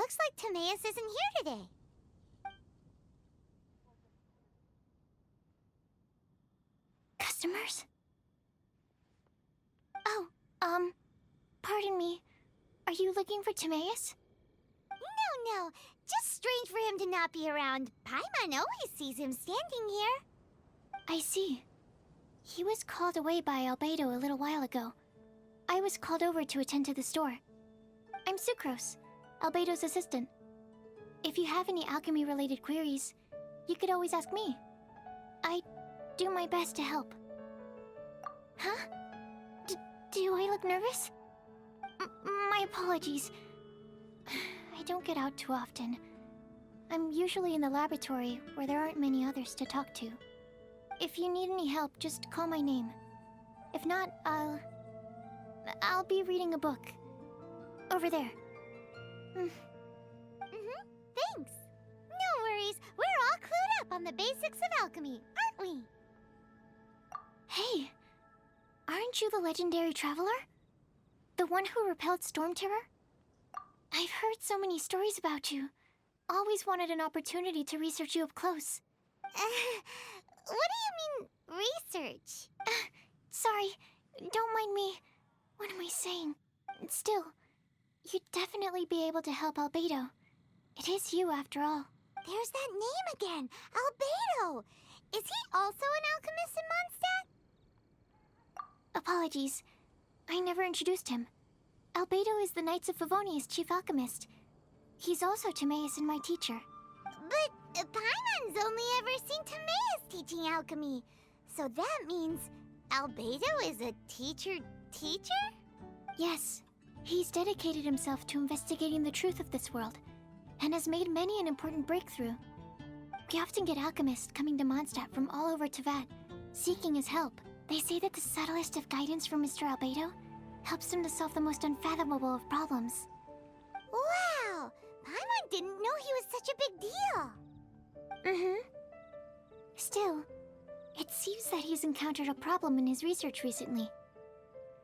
Looks like Timaeus isn't here today. Customers? Oh, pardon me. Are you looking for Timaeus? No. Just strange for him to not be around. Paimon always sees him standing here. I see. He was called away by Albedo a little while ago. I was called over to attend to the store. I'm Sucrose, Albedo's assistant. If you have any alchemy-related queries, you could always ask me. I do my best to help. Huh? Do I look nervous? My apologies. I don't get out too often. I'm usually in the laboratory where there aren't many others to talk to. If you need any help, just call my name. If not, I'll be reading a book. Over there. Thanks. No worries. We're all clued up on the basics of alchemy, aren't we? Hey, aren't you the legendary traveler? The one who repelled Storm Terror? I've heard so many stories about you. Always wanted an opportunity to research you up close. What do you mean, research? Sorry, don't mind me. What am I saying? Still, you'd definitely be able to help Albedo. It is you, after all. There's that name again, Albedo! Is he also an alchemist in Mondstadt? Apologies, I never introduced him. Albedo is the Knights of Favonia's chief alchemist. He's also Timaeus and my teacher. But Paimon's only ever seen Timaeus teaching alchemy. So that means Albedo is a teacher? Yes. He's dedicated himself to investigating the truth of this world, and has made many an important breakthrough. We often get alchemists coming to Mondstadt from all over Teyvat, seeking his help. They say that the subtlest of guidance from Mr. Albedo helps him to solve the most unfathomable of problems. Wow! Paimon didn't know he was such a big deal! Still, it seems that he's encountered a problem in his research recently.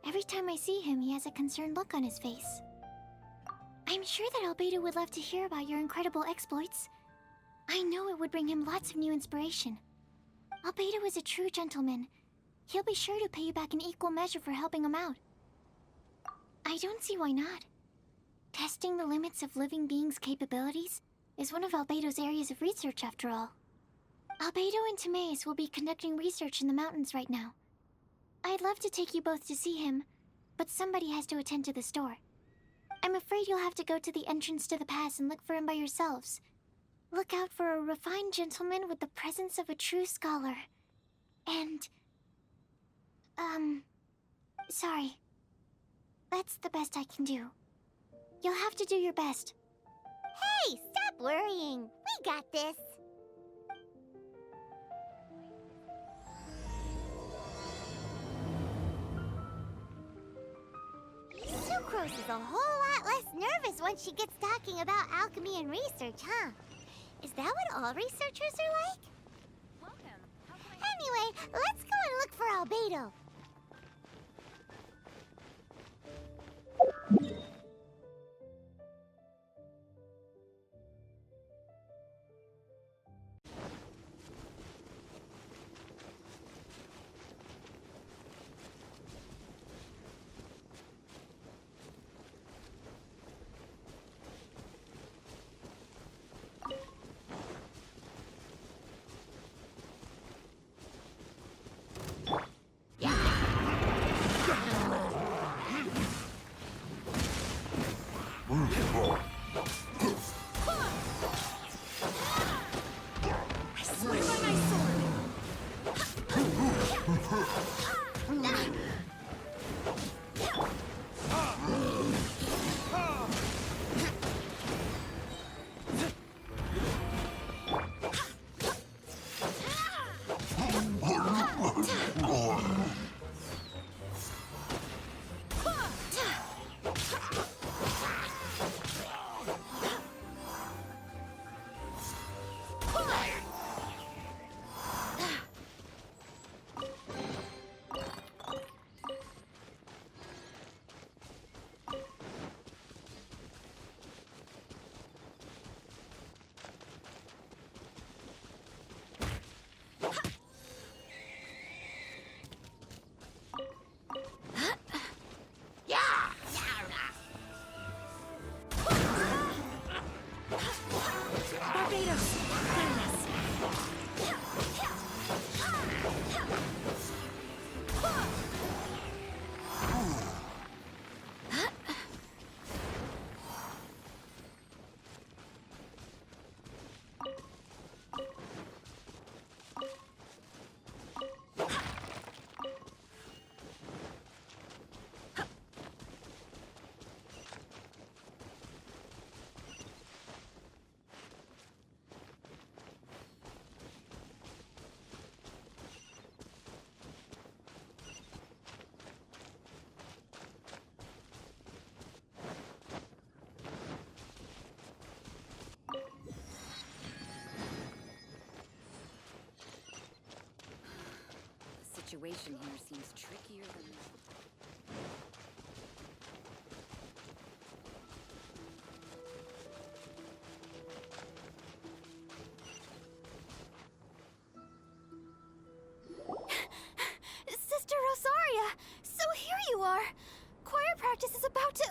Every time I see him, he has a concerned look on his face. I'm sure that Albedo would love to hear about your incredible exploits. I know it would bring him lots of new inspiration. Albedo is a true gentleman. He'll be sure to pay you back in equal measure for helping him out. I don't see why not. Testing the limits of living beings' capabilities is one of Albedo's areas of research, after all. Albedo and Timaeus will be conducting research in the mountains right now. I'd love to take you both to see him, but somebody has to attend to the store. I'm afraid you'll have to go to the entrance to the pass and look for him by yourselves. Look out for a refined gentleman with the presence of a true scholar. And... sorry. That's the best I can do. You'll have to do your best. Hey, stop worrying. We got this. Sucrose is a whole lot less nervous once she gets talking about alchemy and research, huh? Is that what all researchers are like? Welcome. Anyway, let's go and look for Albedo. situation here seems trickier than... Sister Rosaria! So here you are! Choir practice is about to...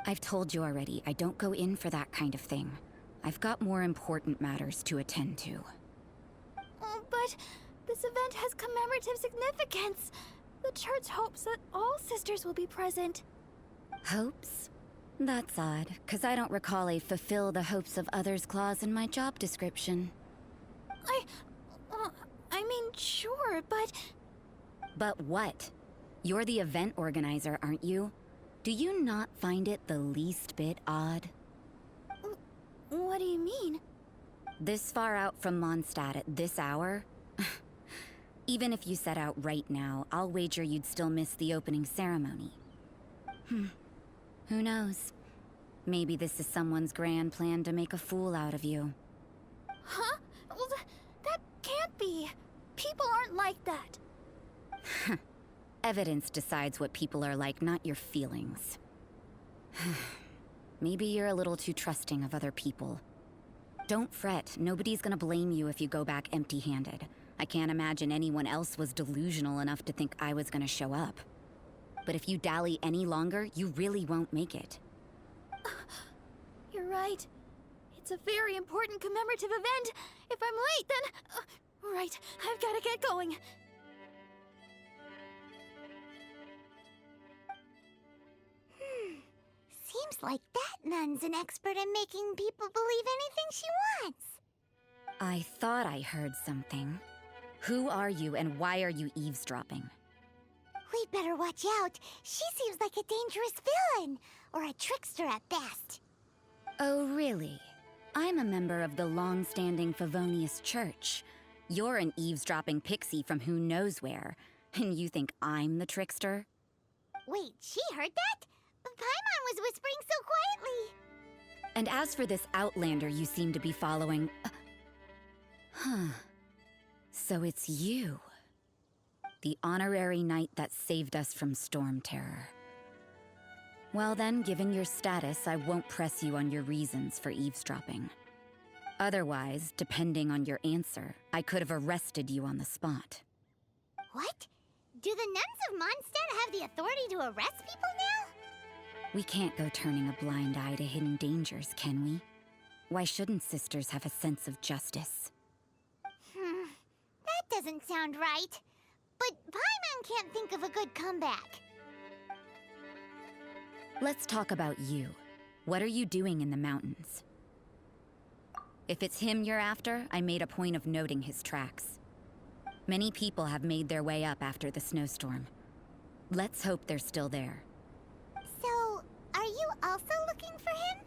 I've told you already, I don't go in for that kind of thing. I've got more important matters to attend to. Oh, but this event has commemorative significance. The church hopes that all sisters will be present. Hopes? That's odd, because I don't recall a fulfill the hopes of others clause in my job description. I mean, sure, but... But what? You're the event organizer, aren't you? Do you not find it the least bit odd? What do you mean? This far out from Mondstadt at this hour? Even if you set out right now, I'll wager you'd still miss the opening ceremony. Who knows? Maybe this is someone's grand plan to make a fool out of you. Huh? Well, that can't be. People aren't like that. Evidence decides what people are like, not your feelings. Maybe you're a little too trusting of other people. Don't fret, nobody's gonna blame you if you go back empty-handed. I can't imagine anyone else was delusional enough to think I was gonna show up. But if you dally any longer, you really won't make it. You're right. It's a very important commemorative event. If I'm late, then... right, I've gotta get going. Seems like that nun's an expert in making people believe anything she wants. I thought I heard something. Who are you and why are you eavesdropping? We'd better watch out. She seems like a dangerous villain, or a trickster at best. Oh, really? I'm a member of the long-standing Favonius Church. You're an eavesdropping pixie from who knows where, and you think I'm the trickster? Wait, she heard that? Paimon was whispering so quietly. And as for this outlander you seem to be following... So it's you. The honorary knight that saved us from Storm Terror. Well then, given your status, I won't press you on your reasons for eavesdropping. Otherwise, depending on your answer, I could have arrested you on the spot. What? Do the nuns of Mondstadt have the authority to arrest people now? We can't go turning a blind eye to hidden dangers, can we? Why shouldn't sisters have a sense of justice? That doesn't sound right. But Paimon can't think of a good comeback. Let's talk about you. What are you doing in the mountains? If it's him you're after, I made a point of noting his tracks. Many people have made their way up after the snowstorm. Let's hope they're still there. So, are you also looking for him?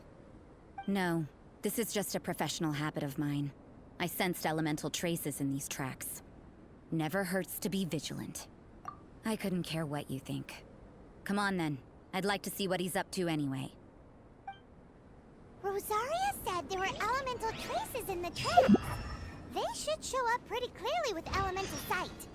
No, this is just a professional habit of mine. I sensed elemental traces in these tracks. Never hurts to be vigilant. I couldn't care what you think. Come on then. I'd like to see what he's up to anyway. Rosaria said there were elemental traces in the tracks. They should show up pretty clearly with elemental sight.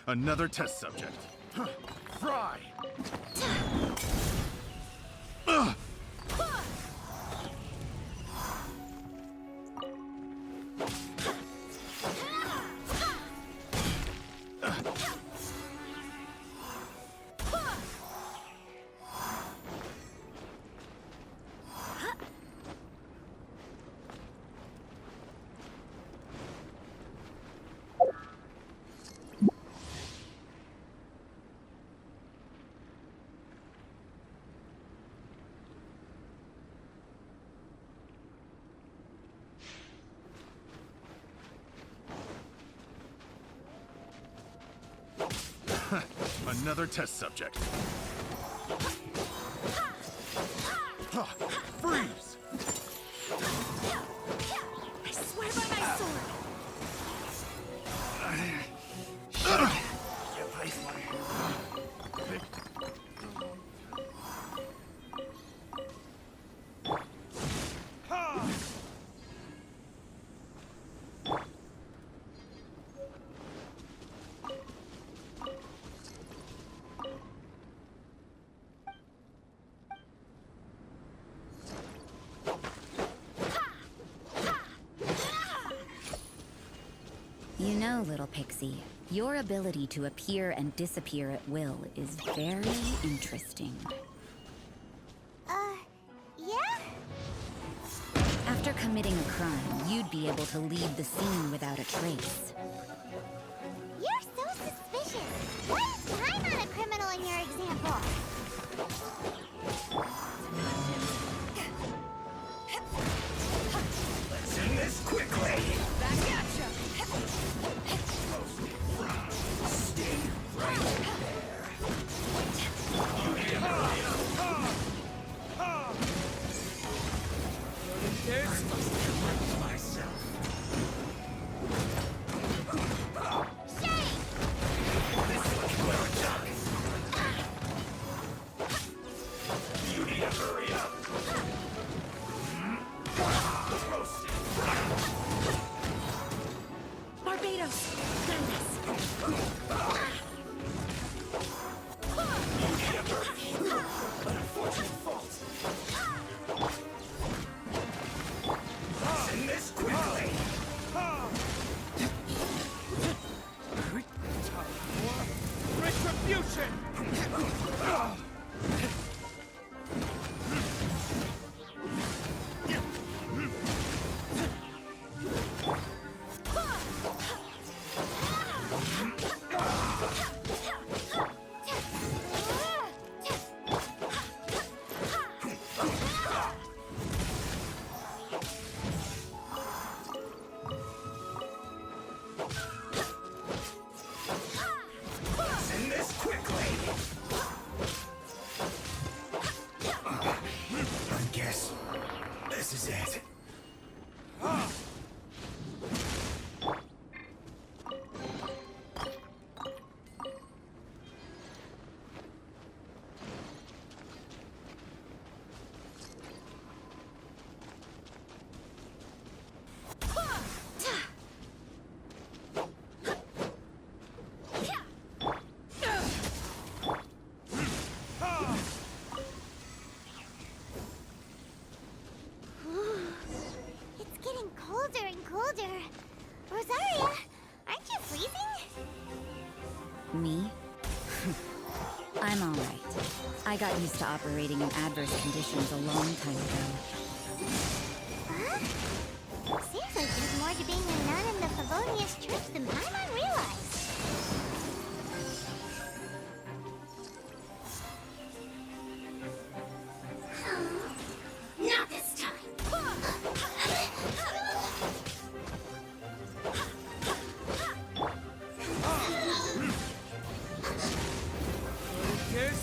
Another test subject. Fry! Another test subject. Freeze! I swear by my sword! You know, little pixie, your ability to appear and disappear at will is very interesting. Yeah? After committing a crime, you'd be able to leave the scene without a trace. You're so suspicious. Why is time not a criminal in your example? Let's end this quickly! Back at ya! Stay right there. I'm supposed to correct myself. Shame! This looks well done. You need to hurry up. Roasted. Barbados! Done this! You need a hurry. An unfortunate fault. Let's end this quickly. Retribution! Let's end this quickly. I guess this is it. It's getting colder and colder. Rosaria, aren't you freezing? Me? I'm alright. I got used to operating in adverse conditions a long time ago. Huh? Seems like there's more to being a nun in the Favonius Church than Paimon realized. Not this time. Yes?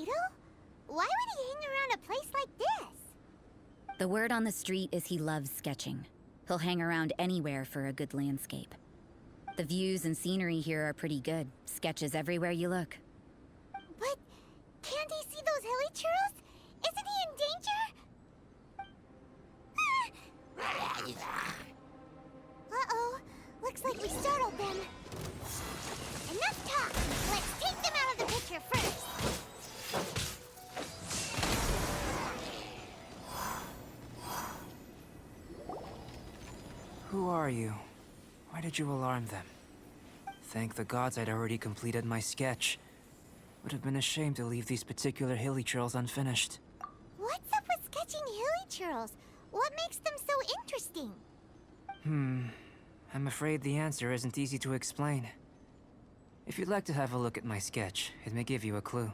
Albedo? Why would he hang around a place like this? The word on the street is he loves sketching. He'll hang around anywhere for a good landscape. The views and scenery here are pretty good. Sketches everywhere you look. But can't he see those hilichurls? Isn't he in danger? Uh-oh. Looks like we startled them. Enough talk! Let's take them out of the picture first! Who are you? Why did you alarm them? Thank the gods I'd already completed my sketch. Would have been a shame to leave these particular hilichurls unfinished. What's up with sketching hilichurls? What makes them so interesting? I'm afraid the answer isn't easy to explain. If you'd like to have a look at my sketch, it may give you a clue.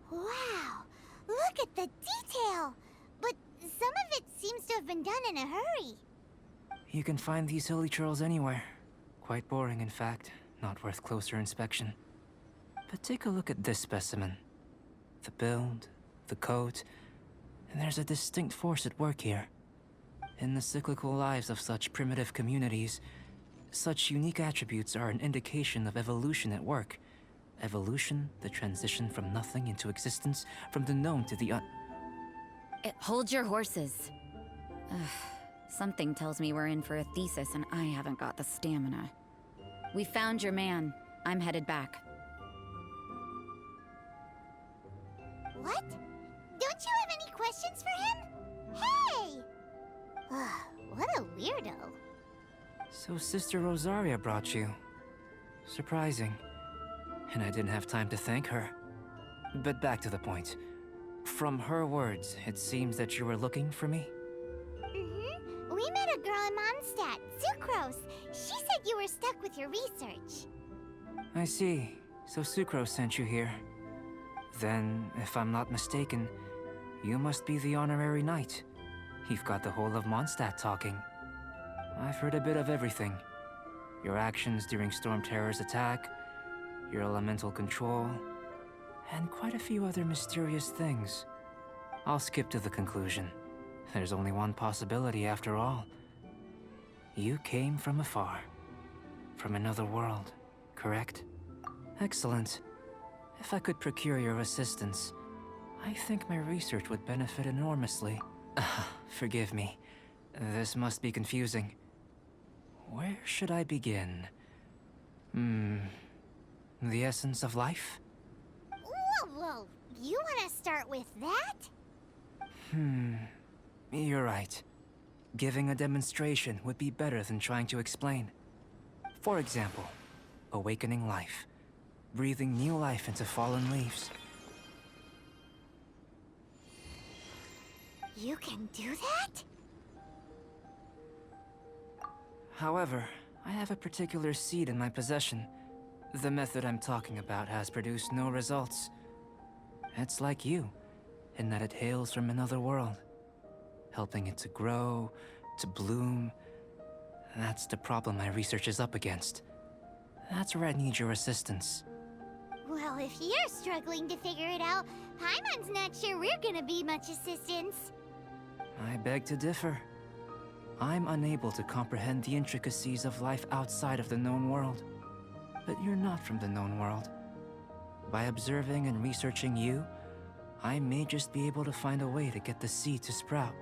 Wow! Look at the detail! But some of it seems to have been done in a hurry. You can find these hilichurls anywhere. Quite boring, in fact. Not worth closer inspection. But take a look at this specimen. The build, the coat, and there's a distinct force at work here. In the cyclical lives of such primitive communities, such unique attributes are an indication of evolution at work. Evolution, the transition from nothing into existence, from the known to the Hold your horses. Ugh, something tells me we're in for a thesis and I haven't got the stamina. We found your man. I'm headed back. What? Don't you have any questions for him? Hey! What a weirdo. So Sister Rosaria brought you. Surprising. And I didn't have time to thank her. But back to the point. From her words, it seems that you were looking for me? Mm-hmm. We met a girl in Mondstadt, Sucrose. She said you were stuck with your research. I see. So Sucrose sent you here. Then, if I'm not mistaken, you must be the honorary knight. You've got the whole of Mondstadt talking. I've heard a bit of everything. Your actions during Storm Terror's attack, your elemental control, and quite a few other mysterious things. I'll skip to the conclusion. There's only one possibility after all. You came from afar. From another world, correct? Excellent. If I could procure your assistance, I think my research would benefit enormously. Forgive me. This must be confusing. Where should I begin? The essence of life? Whoa. You want to start with that? You're right. Giving a demonstration would be better than trying to explain. For example, awakening life. Breathing new life into fallen leaves. You can do that? However, I have a particular seed in my possession. The method I'm talking about has produced no results. It's like you, in that it hails from another world. Helping it to grow, to bloom. That's the problem my research is up against. That's where I need your assistance. Well, if you're struggling to figure it out, Paimon's not sure we're gonna be much assistance. I beg to differ. I'm unable to comprehend the intricacies of life outside of the known world. But you're not from the known world. By observing and researching you, I may just be able to find a way to get the seed to sprout.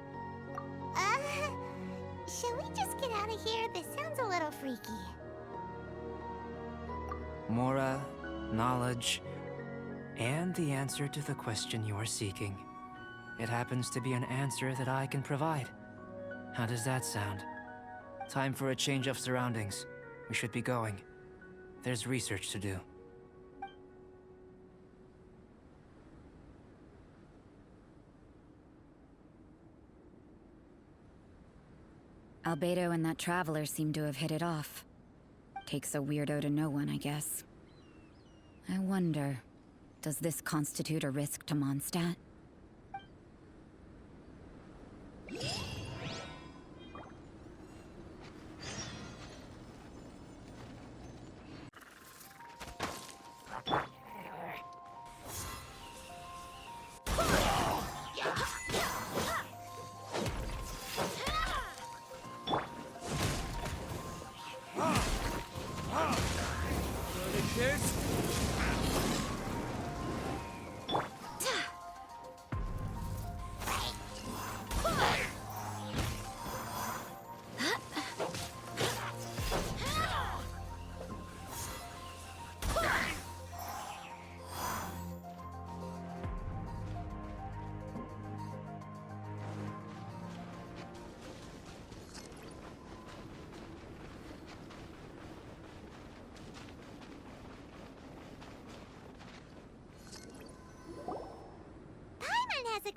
Shall we just get out of here? This sounds a little freaky. Mora, knowledge, and the answer to the question you are seeking. It happens to be an answer that I can provide. How does that sound? Time for a change of surroundings. We should be going. There's research to do. Albedo and that traveler seem to have hit it off. Takes a weirdo to know one, I guess. I wonder, does this constitute a risk to Mondstadt?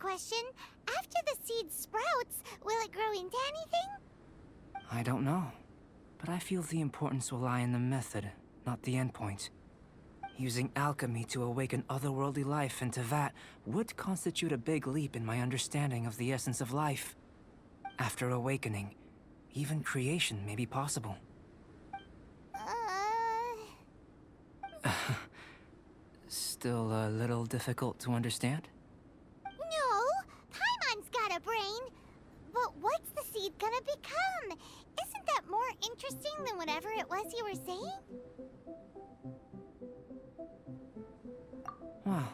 question. After the seed sprouts, will it grow into anything? I don't know. But I feel the importance will lie in the method, not the endpoint. Using alchemy to awaken otherworldly life into that would constitute a big leap in my understanding of the essence of life. After awakening, even creation may be possible. Still a little difficult to understand? No, Paimon's got a brain. But what's the seed gonna become? Isn't that more interesting than whatever it was you were saying? Well,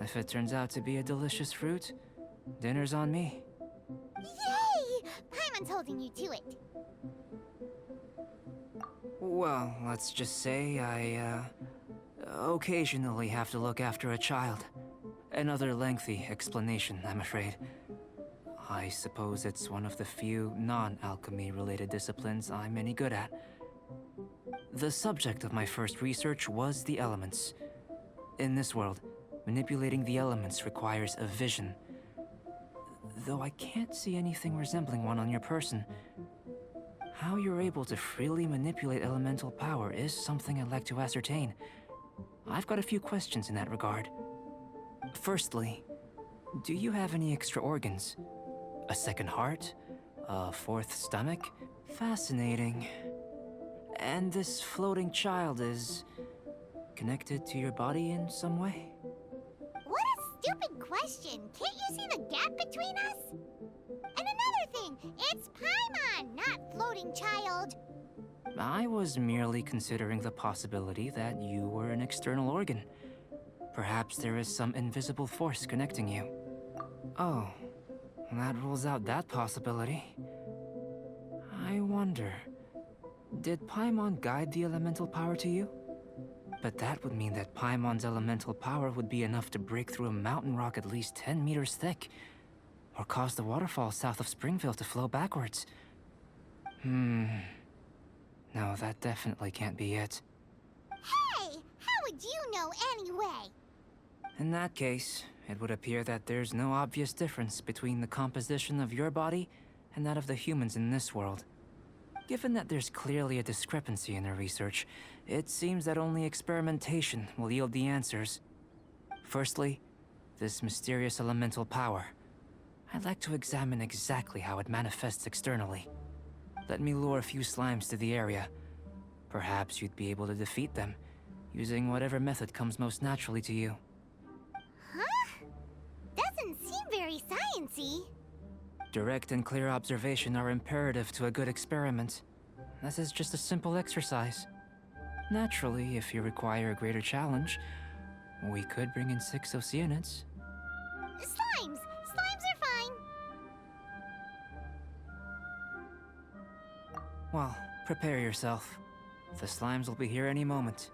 if it turns out to be a delicious fruit, dinner's on me. Yay! Paimon's holding you to it. Well, let's just say I, occasionally have to look after a child. Another lengthy explanation, I'm afraid. I suppose it's one of the few non-alchemy related disciplines I'm any good at. The subject of my first research was the elements. In this world, manipulating the elements requires a vision. Though I can't see anything resembling one on your person. How you're able to freely manipulate elemental power is something I'd like to ascertain. I've got a few questions in that regard. Firstly, do you have any extra organs? A second heart? A fourth stomach? Fascinating. And this floating child is connected to your body in some way? What a stupid question! Can't you see the gap between us? And another thing, it's Paimon, not floating child. I was merely considering the possibility that you were an external organ. Perhaps there is some invisible force connecting you. Oh, that rules out that possibility. I wonder, did Paimon guide the elemental power to you? But that would mean that Paimon's elemental power would be enough to break through a mountain rock at least 10 meters thick, or cause the waterfall south of Springville to flow backwards. No, that definitely can't be it. Hey, how would you know anyway? In that case, it would appear that there's no obvious difference between the composition of your body and that of the humans in this world. Given that there's clearly a discrepancy in their research, it seems that only experimentation will yield the answers. Firstly, this mysterious elemental power. I'd like to examine exactly how it manifests externally. Let me lure a few slimes to the area. Perhaps you'd be able to defeat them, using whatever method comes most naturally to you. Huh? Doesn't seem very sciencey. Direct and clear observation are imperative to a good experiment. This is just a simple exercise. Naturally, if you require a greater challenge, we could bring in 6 Oceanids. Slimes! Slimes are fine. Well, prepare yourself. The slimes will be here any moment.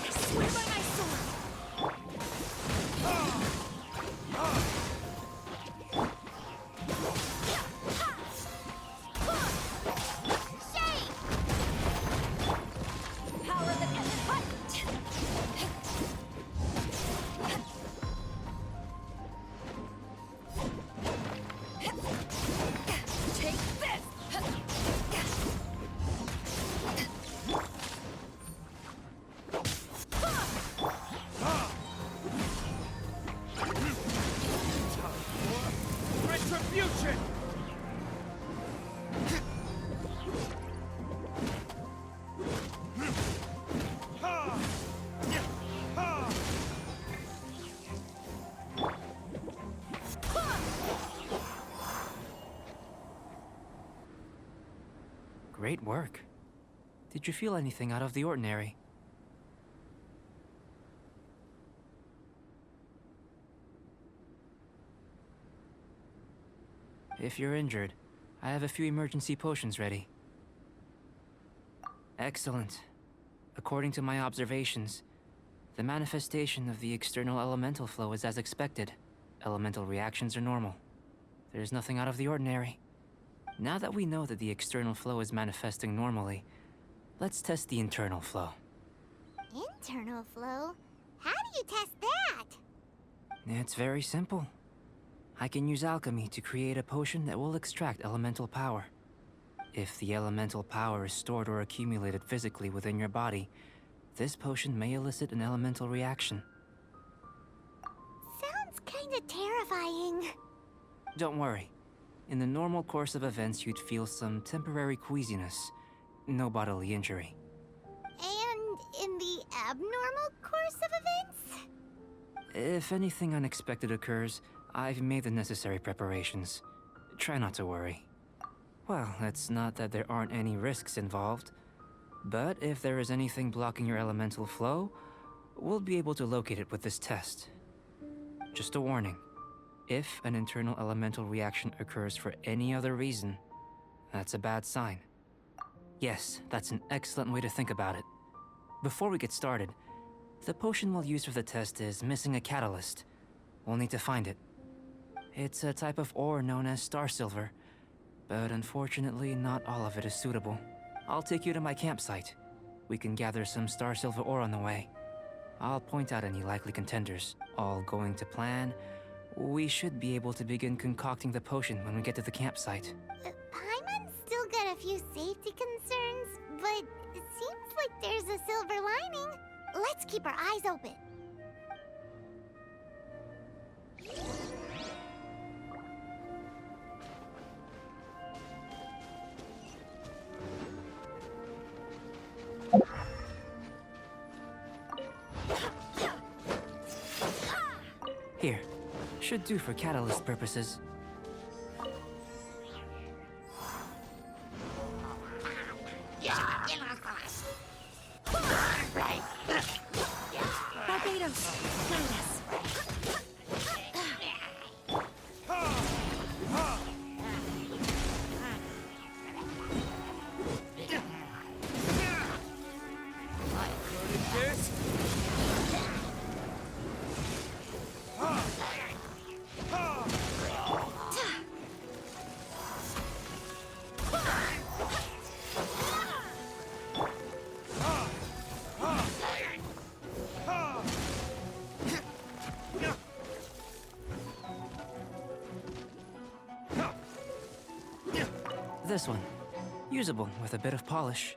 Swear by my sword! Shade! Power the hut! Take this! Retribution! Great work. Did you feel anything out of the ordinary? If you're injured, I have a few emergency potions ready. Excellent. According to my observations, the manifestation of the external elemental flow is as expected. Elemental reactions are normal. There's nothing out of the ordinary. Now that we know that the external flow is manifesting normally, let's test the internal flow. Internal flow? How do you test that? It's very simple. I can use alchemy to create a potion that will extract elemental power. If the elemental power is stored or accumulated physically within your body, this potion may elicit an elemental reaction. Sounds kinda terrifying. Don't worry. In the normal course of events, you'd feel some temporary queasiness. No bodily injury. And in the abnormal course of events? If anything unexpected occurs, I've made the necessary preparations. Try not to worry. Well, it's not that there aren't any risks involved. But if there is anything blocking your elemental flow, we'll be able to locate it with this test. Just a warning. If an internal elemental reaction occurs for any other reason, that's a bad sign. Yes, that's an excellent way to think about it. Before we get started, the potion we'll use for the test is missing a catalyst. We'll need to find it. It's a type of ore known as star silver, but unfortunately not all of it is suitable. I'll take you to my campsite. We can gather some star silver ore on the way. I'll point out any likely contenders. All going to plan, we should be able to begin concocting the potion when we get to the campsite. Paimon's still got a few safety concerns, but it seems like there's a silver lining. Let's keep our eyes open. Here. Should do for catalyst purposes. Barbados, guide us. This one. Usable with a bit of polish.